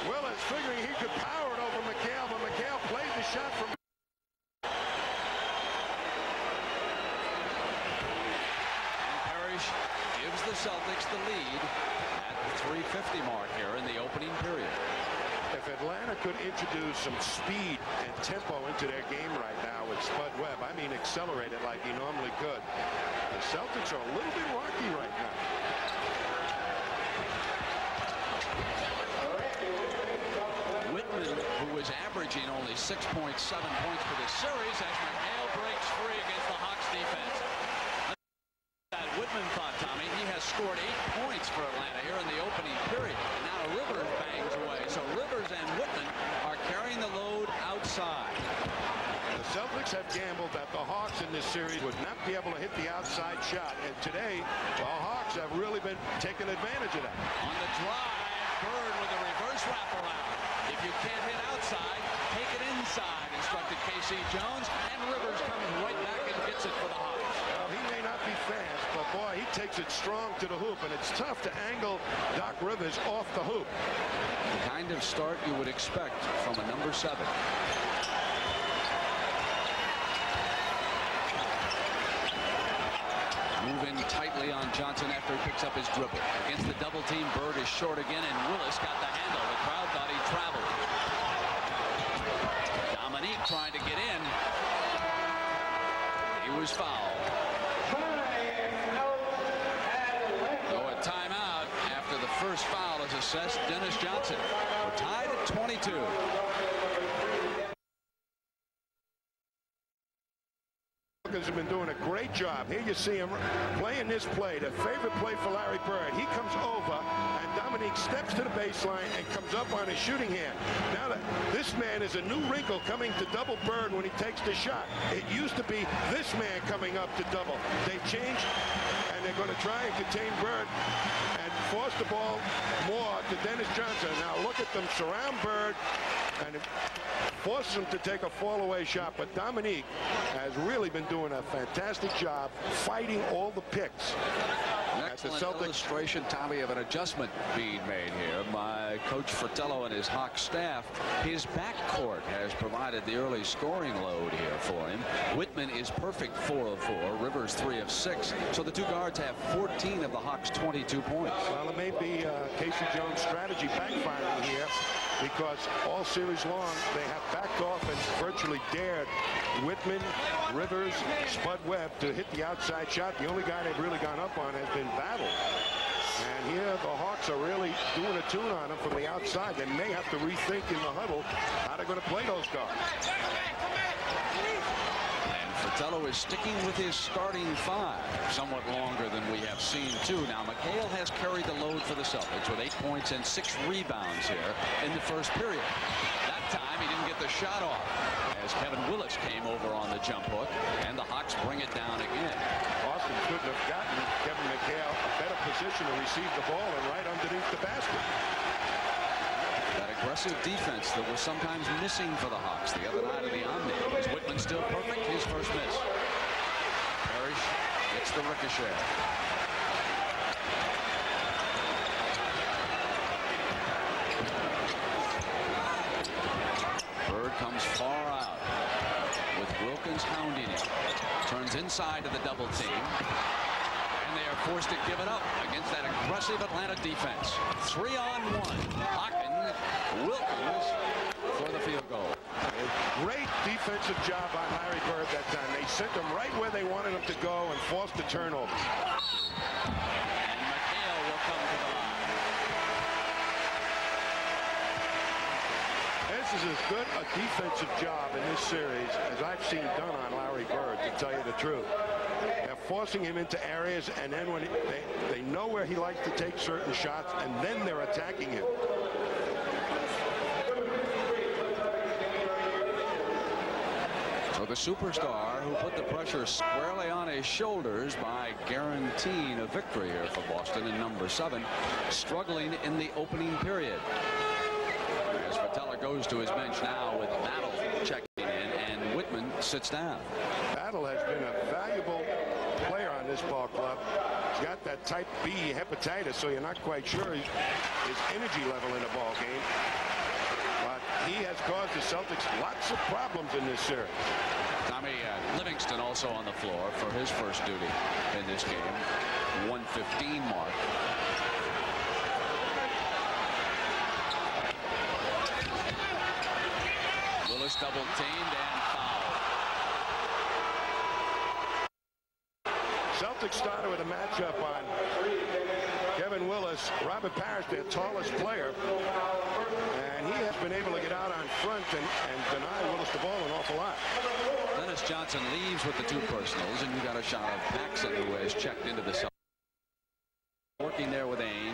Willis figuring he could power it over McHale, but McHale played the shot from. And Parrish gives the Celtics the lead at the 3:50 mark here in the opening period. If Atlanta could introduce some speed and tempo into their game right now with Spud Webb, I mean accelerate it like he normally could, the Celtics are a little bit rocky right now. Whitman, who was averaging only 6.7 points for this series, as McHale breaks free against the Hawks defense. That Whitman thought, Tommy, he has scored 8 points for Atlanta here in the opening period. And now Rivers bangs away. So Rivers and Whitman are carrying the load outside. The Celtics have gambled that the Hawks in this series would not be able to hit the outside shot. And today, the Hawks have really been taking advantage of that. On the drive, Bird with a reverse wraparound. If you can't hit outside, take it inside, instructed K.C. Jones. And Rivers comes right back and gets it for the Hawks. Well, he may not be fast, but boy, he takes it strong to the hoop, and it's tough to angle Doc Rivers off the hoop. The kind of start you would expect from a number 7. Moving tightly on Johnson after he picks up his dribble. Against the double team, Bird is short again, and Willis got the handle. The crowd thought he traveled. Dominique trying to get in. He was fouled. So a timeout after the first foul is assessed. Dennis Johnson. We're tied at 22. Have been doing a great job. Here you see him playing this play, the favorite play for Larry Bird. He comes over, and Dominique steps to the baseline and comes up on his shooting hand. Now, this man is a new wrinkle coming to double Bird when he takes the shot. It used to be this man coming up to double. They changed, and they're going to try and contain Bird and force the ball more to Dennis Johnson. Now, look at them surround Bird, and it forces him to take a fall-away shot. But Dominique has really been doing a fantastic job fighting all the picks. An excellent illustration, Tommy, of an adjustment being made here by Coach Fratello and his Hawks staff. His backcourt has provided the early scoring load here for him. Whitman is perfect 4 of 4. Rivers 3 of 6. So the two guards have 14 of the Hawks' 22 points. Well, it may be K.C. Jones' strategy backfiring here, because all series long they have backed off and virtually dared Whitman, Rivers, Spud Webb to hit the outside shot. The only guy they've really gone up on has been Battle. And here the Hawks are really doing a tune on him from the outside. They may have to rethink in the huddle how they're going to play those guards. Fratello is sticking with his starting 5, somewhat longer than we have seen too. Now McHale has carried the load for the Celtics with 8 points and 6 rebounds here in the first period. That time he didn't get the shot off as Kevin Willis came over on the jump hook, and the Hawks bring it down again. Boston couldn't have gotten Kevin McHale a better position to receive the ball and right underneath the basket. That aggressive defense that was sometimes missing for the Hawks the other night of the Omni. Is Whitman still perfect? His first miss. Parrish gets the ricochet. Bird comes far out with Wilkins hounding him. Turns inside to the double team. And they are forced to give it up against that aggressive Atlanta defense. 3-on-1. Hawkins, Wilkins for the field goal. A great defensive job by Larry Bird that time. They sent him right where they wanted him to go and forced the turnover. And McHale will come to the line. This is as good a defensive job in this series as I've seen done on Larry Bird, to tell you the truth. They're forcing him into areas, and then when they know where he likes to take certain shots, and then they're attacking him. So the superstar who put the pressure squarely on his shoulders by guaranteeing a victory here for Boston in number 7, struggling in the opening period. As Fratello goes to his bench now with Battle checking in, and Whitman sits down. Battle has been a valuable player on this ball club. He's got that type B hepatitis, so you're not quite sure his energy level in the ball game. he has caused the Celtics lots of problems in this series. Tommy Livingston also on the floor for his first duty in this game. 1:15 mark. Willis double teamed and fouled. Celtics started with a matchup on Kevin Willis, Robert Parrish, their tallest player, and he has been able to get out on front and deny Willis the ball an awful lot. Dennis Johnson leaves with the two personals, and you got a shot of Paxson, who has checked into the Celtics. Working there with Ames.